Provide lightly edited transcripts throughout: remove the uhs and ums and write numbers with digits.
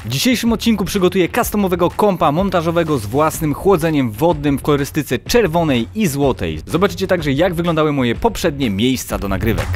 W dzisiejszym odcinku przygotuję customowego kompa montażowego z własnym chłodzeniem wodnym w kolorystyce czerwonej i złotej. Zobaczycie także, jak wyglądały moje poprzednie miejsca do nagrywek.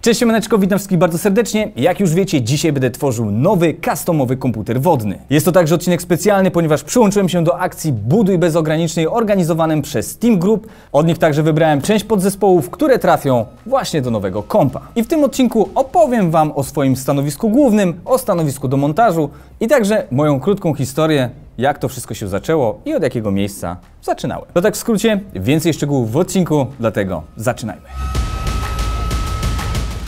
Cześć siemaneczko, witam wszystkich bardzo serdecznie. Jak już wiecie, dzisiaj będę tworzył nowy, customowy komputer wodny. Jest to także odcinek specjalny, ponieważ przyłączyłem się do akcji Buduj bez ograniczeń organizowanym przez Team Group. Od nich także wybrałem część podzespołów, które trafią właśnie do nowego kompa. I w tym odcinku opowiem Wam o swoim stanowisku głównym, o stanowisku do montażu i także moją krótką historię, jak to wszystko się zaczęło i od jakiego miejsca zaczynałem. To tak w skrócie, więcej szczegółów w odcinku, dlatego zaczynajmy.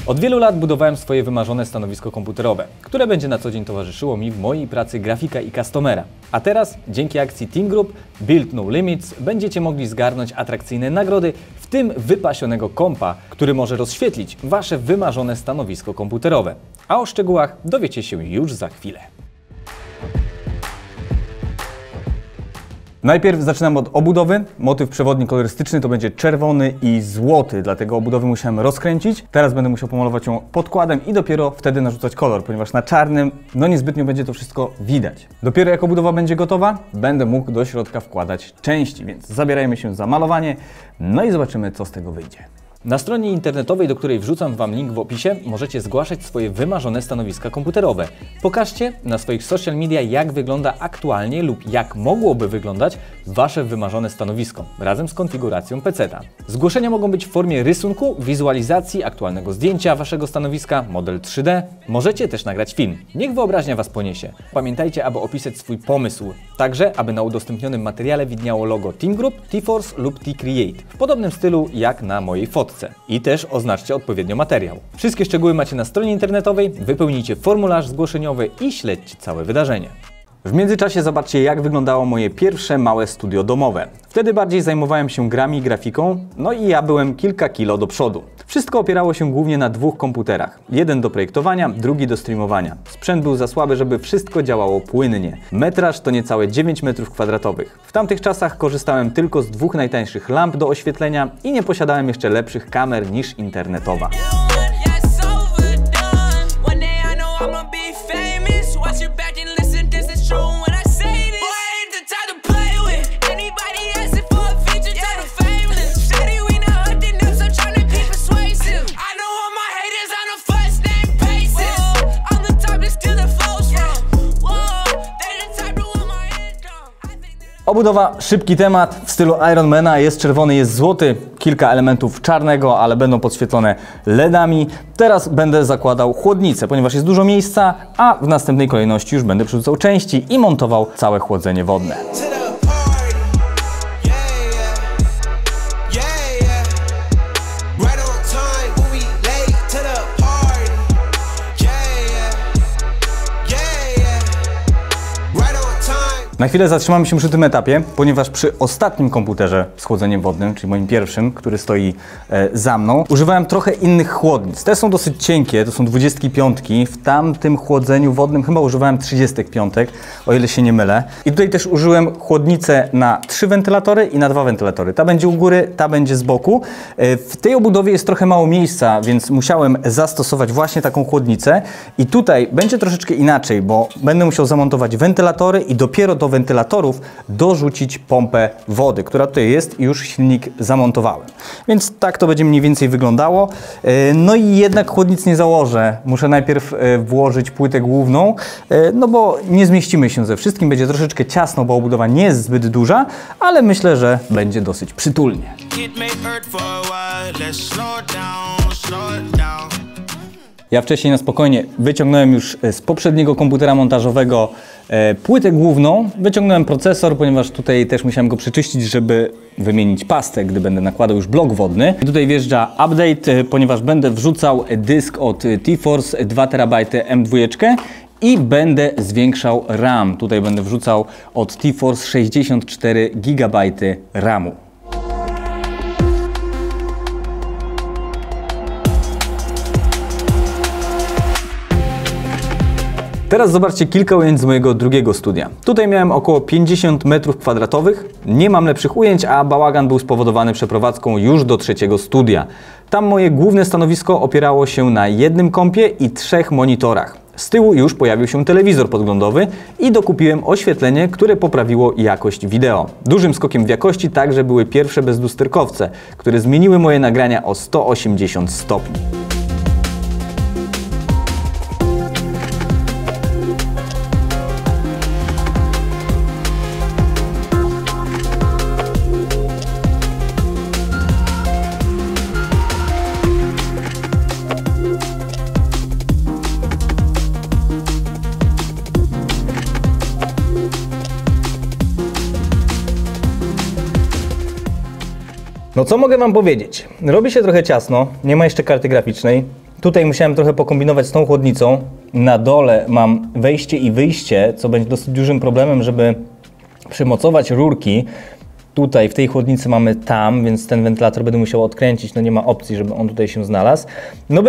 Od wielu lat budowałem swoje wymarzone stanowisko komputerowe, które będzie na co dzień towarzyszyło mi w mojej pracy grafika i customera. A teraz, dzięki akcji Team Group Build No Limits, będziecie mogli zgarnąć atrakcyjne nagrody, w tym wypasionego kompa, który może rozświetlić Wasze wymarzone stanowisko komputerowe. A o szczegółach dowiecie się już za chwilę. Najpierw zaczynam od obudowy. Motyw przewodni kolorystyczny to będzie czerwony i złoty, dlatego obudowy musiałem rozkręcić. Teraz będę musiał pomalować ją podkładem i dopiero wtedy narzucać kolor, ponieważ na czarnym niezbytnio będzie to wszystko widać. Dopiero jak obudowa będzie gotowa, będę mógł do środka wkładać części, więc zabierajmy się za malowanie, no i zobaczymy, co z tego wyjdzie. Na stronie internetowej, do której wrzucam Wam link w opisie, możecie zgłaszać swoje wymarzone stanowiska komputerowe. Pokażcie na swoich social media, jak wygląda aktualnie lub jak mogłoby wyglądać Wasze wymarzone stanowisko, razem z konfiguracją PC-ta. Zgłoszenia mogą być w formie rysunku, wizualizacji, aktualnego zdjęcia Waszego stanowiska, model 3D. Możecie też nagrać film. Niech wyobraźnia Was poniesie. Pamiętajcie, aby opisać swój pomysł, także aby na udostępnionym materiale widniało logo Team Group, T-Force lub T-Create, w podobnym stylu jak na mojej fotce. I też oznaczcie odpowiednio materiał. Wszystkie szczegóły macie na stronie internetowej, wypełnijcie formularz zgłoszeniowy i śledźcie całe wydarzenie. W międzyczasie zobaczcie, jak wyglądało moje pierwsze małe studio domowe. Wtedy bardziej zajmowałem się grami i grafiką, no i ja byłem kilka kilo do przodu. Wszystko opierało się głównie na dwóch komputerach. Jeden do projektowania, drugi do streamowania. Sprzęt był za słaby, żeby wszystko działało płynnie. Metraż to niecałe 9 m². W tamtych czasach korzystałem tylko z dwóch najtańszych lamp do oświetlenia i nie posiadałem jeszcze lepszych kamer niż internetowa. Obudowa, szybki temat, w stylu Ironmana, jest czerwony, jest złoty, kilka elementów czarnego, ale będą podświetlone LEDami. Teraz będę zakładał chłodnicę, ponieważ jest dużo miejsca, a w następnej kolejności już będę przerzucał części i montował całe chłodzenie wodne. Na chwilę zatrzymamy się przy tym etapie, ponieważ przy ostatnim komputerze z chłodzeniem wodnym, czyli moim pierwszym, który stoi za mną, używałem trochę innych chłodnic. Te są dosyć cienkie, to są 25. W tamtym chłodzeniu wodnym chyba używałem 35, o ile się nie mylę. I tutaj też użyłem chłodnicę na 3 wentylatory i na 2 wentylatory. Ta będzie u góry, ta będzie z boku. W tej obudowie jest trochę mało miejsca, więc musiałem zastosować właśnie taką chłodnicę. I tutaj będzie troszeczkę inaczej, bo będę musiał zamontować wentylatory i dopiero do wentylatorów dorzucić pompę wody, która tutaj jest i już silnik zamontowałem. Więc tak to będzie mniej więcej wyglądało. No i jednak chłodnic nie założę. Muszę najpierw włożyć płytę główną, no bo nie zmieścimy się ze wszystkim. Będzie troszeczkę ciasno, bo obudowa nie jest zbyt duża, ale myślę, że będzie dosyć przytulnie. Ja wcześniej na spokojnie wyciągnąłem już z poprzedniego komputera montażowego płytę główną. Wyciągnąłem procesor, ponieważ tutaj też musiałem go przeczyścić, żeby wymienić pastę, gdy będę nakładał już blok wodny. I tutaj wjeżdża update, ponieważ będę wrzucał dysk od T-Force 2 TB M2 i będę zwiększał RAM. Tutaj będę wrzucał od T-Force 64 GB RAMu. Teraz zobaczcie kilka ujęć z mojego drugiego studia. Tutaj miałem około 50 m2. Nie mam lepszych ujęć, a bałagan był spowodowany przeprowadzką już do trzeciego studia. Tam moje główne stanowisko opierało się na jednym kompie i 3 monitorach. Z tyłu już pojawił się telewizor podglądowy i dokupiłem oświetlenie, które poprawiło jakość wideo. Dużym skokiem w jakości także były pierwsze bezlusterkowce, które zmieniły moje nagrania o 180 stopni. No co mogę Wam powiedzieć? Robi się trochę ciasno, nie ma jeszcze karty graficznej. Tutaj musiałem trochę pokombinować z tą chłodnicą. Na dole mam wejście i wyjście, co będzie dosyć dużym problemem, żeby przymocować rurki. Tutaj w tej chłodnicy mamy tam, więc ten wentylator będę musiał odkręcić, no nie ma opcji, żeby on tutaj się znalazł. No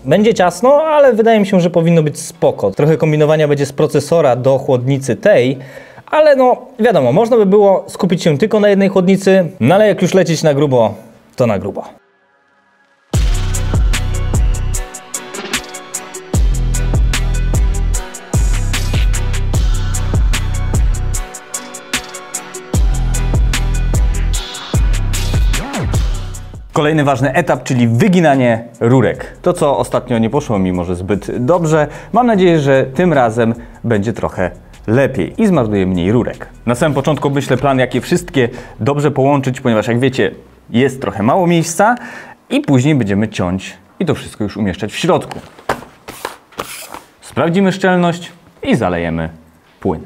będzie ciasno, ale wydaje mi się, że powinno być spoko. Trochę kombinowania będzie z procesora do chłodnicy tej, ale no wiadomo, można by było skupić się tylko na jednej chłodnicy, no ale jak już lecieć na grubo, to na grubo. Kolejny ważny etap, czyli wyginanie rurek. To, co ostatnio nie poszło mi może zbyt dobrze, mam nadzieję, że tym razem będzie trochę lepiej i zmarnuję mniej rurek. Na samym początku myślę plan, jakie wszystkie dobrze połączyć, ponieważ jak wiecie, jest trochę mało miejsca i później będziemy ciąć i to wszystko już umieszczać w środku. Sprawdzimy szczelność i zalejemy płyn.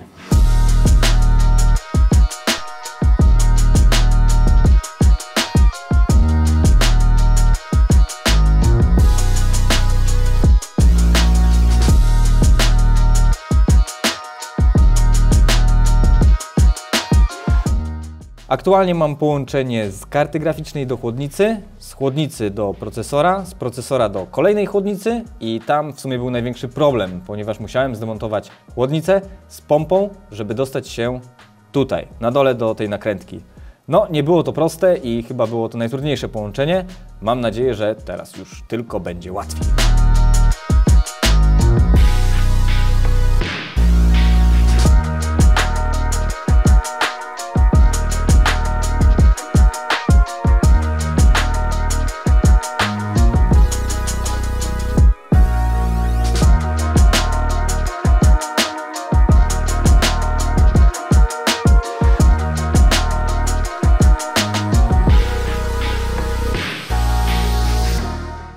Aktualnie mam połączenie z karty graficznej do chłodnicy, z chłodnicy do procesora, z procesora do kolejnej chłodnicy i tam w sumie był największy problem, ponieważ musiałem zdemontować chłodnicę z pompą, żeby dostać się tutaj, na dole do tej nakrętki. No, nie było to proste i chyba było to najtrudniejsze połączenie. Mam nadzieję, że teraz już tylko będzie łatwiej.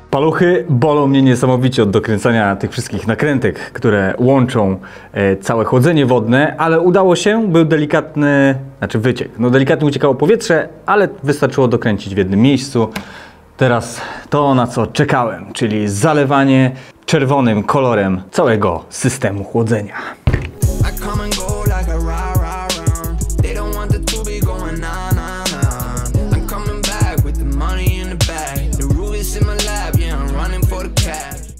Paluchy bolą mnie niesamowicie od dokręcania tych wszystkich nakrętek, które łączą całe chłodzenie wodne, ale udało się, był delikatny, wyciek. No delikatnie uciekało powietrze, ale wystarczyło dokręcić w jednym miejscu. Teraz to, na co czekałem, czyli zalewanie czerwonym kolorem całego systemu chłodzenia.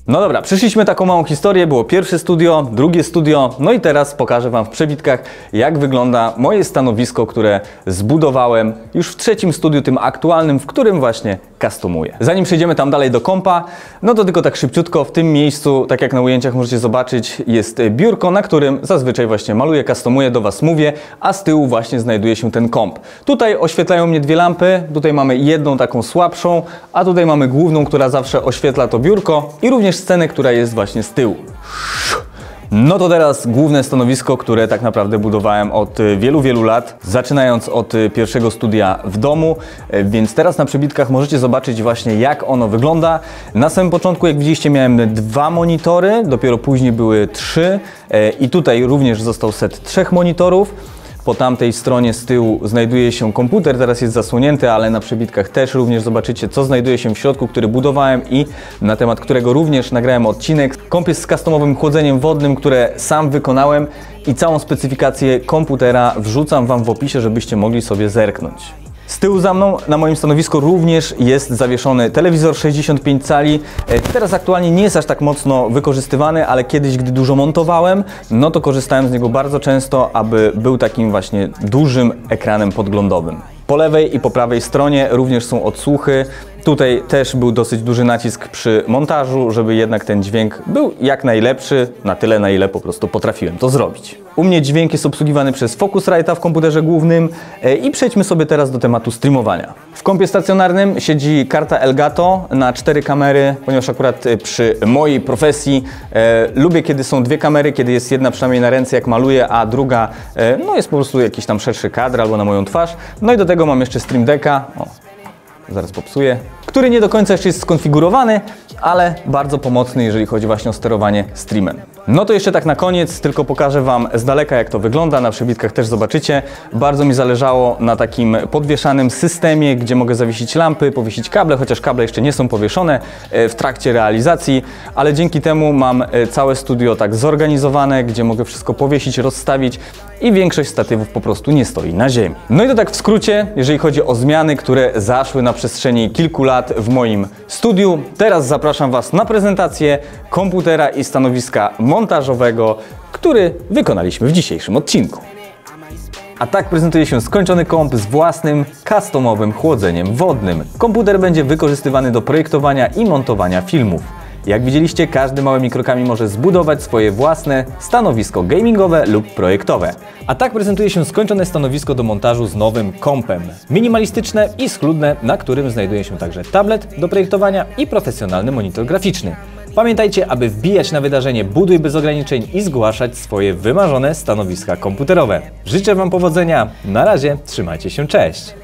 No dobra, przeszliśmy taką małą historię, było pierwsze studio, drugie studio, no i teraz pokażę Wam w przebitkach, jak wygląda moje stanowisko, które zbudowałem już w trzecim studiu, tym aktualnym, w którym właśnie customuję. Zanim przejdziemy tam dalej do kompa, no to tylko tak szybciutko, w tym miejscu, tak jak na ujęciach możecie zobaczyć, jest biurko, na którym zazwyczaj właśnie maluję, customuję, do Was mówię, a z tyłu właśnie znajduje się ten komp. Tutaj oświetlają mnie dwie lampy, tutaj mamy jedną taką słabszą, a tutaj mamy główną, która zawsze oświetla to biurko i również scenę, która jest właśnie z tyłu. No to teraz główne stanowisko, które tak naprawdę budowałem od wielu, wielu lat, zaczynając od pierwszego studia w domu, więc teraz na przebitkach możecie zobaczyć właśnie, jak ono wygląda. Na samym początku, jak widzieliście, miałem 2 monitory, dopiero później były 3 i tutaj również został set 3 monitorów. Po tamtej stronie z tyłu znajduje się komputer, teraz jest zasłonięty, ale na przebitkach też również zobaczycie, co znajduje się w środku, który budowałem i na temat którego również nagrałem odcinek. Komp jest z customowym chłodzeniem wodnym, które sam wykonałem i całą specyfikację komputera wrzucam Wam w opisie, żebyście mogli sobie zerknąć. Z tyłu za mną na moim stanowisku również jest zawieszony telewizor 65 cali. Teraz aktualnie nie jest aż tak mocno wykorzystywany, ale kiedyś, gdy dużo montowałem, no to korzystałem z niego bardzo często, aby był takim właśnie dużym ekranem podglądowym. Po lewej i po prawej stronie również są odsłuchy. Tutaj też był dosyć duży nacisk przy montażu, żeby jednak ten dźwięk był jak najlepszy, na tyle, na ile po prostu potrafiłem to zrobić. U mnie dźwięk jest obsługiwany przez Focusrite'a w komputerze głównym i przejdźmy sobie teraz do tematu streamowania. W kompie stacjonarnym siedzi karta Elgato na 4 kamery, ponieważ akurat przy mojej profesji lubię, kiedy są 2 kamery, kiedy jest jedna przynajmniej na ręce jak maluję, a druga no jest po prostu jakiś tam szerszy kadr albo na moją twarz. No i do tego mam jeszcze Stream Decka. Zaraz popsuję, który nie do końca jeszcze jest skonfigurowany, ale bardzo pomocny, jeżeli chodzi właśnie o sterowanie streamem. No to jeszcze tak na koniec, tylko pokażę Wam z daleka, jak to wygląda, na przebitkach też zobaczycie. Bardzo mi zależało na takim podwieszanym systemie, gdzie mogę zawiesić lampy, powiesić kable, chociaż kable jeszcze nie są powieszone w trakcie realizacji, ale dzięki temu mam całe studio tak zorganizowane, gdzie mogę wszystko powiesić, rozstawić i większość statywów po prostu nie stoi na ziemi. No i to tak w skrócie, jeżeli chodzi o zmiany, które zaszły na przestrzeni kilku lat w moim studiu. Teraz zapraszam Was na prezentację komputera i stanowiska montażowego, który wykonaliśmy w dzisiejszym odcinku. A tak prezentuje się skończony komp z własnym, customowym chłodzeniem wodnym. Komputer będzie wykorzystywany do projektowania i montowania filmów. Jak widzieliście, każdy małymi krokami może zbudować swoje własne stanowisko gamingowe lub projektowe. A tak prezentuje się skończone stanowisko do montażu z nowym kompem. Minimalistyczne i schludne, na którym znajduje się także tablet do projektowania i profesjonalny monitor graficzny. Pamiętajcie, aby wbijać na wydarzenie Buduj bez ograniczeń i zgłaszać swoje wymarzone stanowiska komputerowe. Życzę Wam powodzenia. Na razie, trzymajcie się, cześć!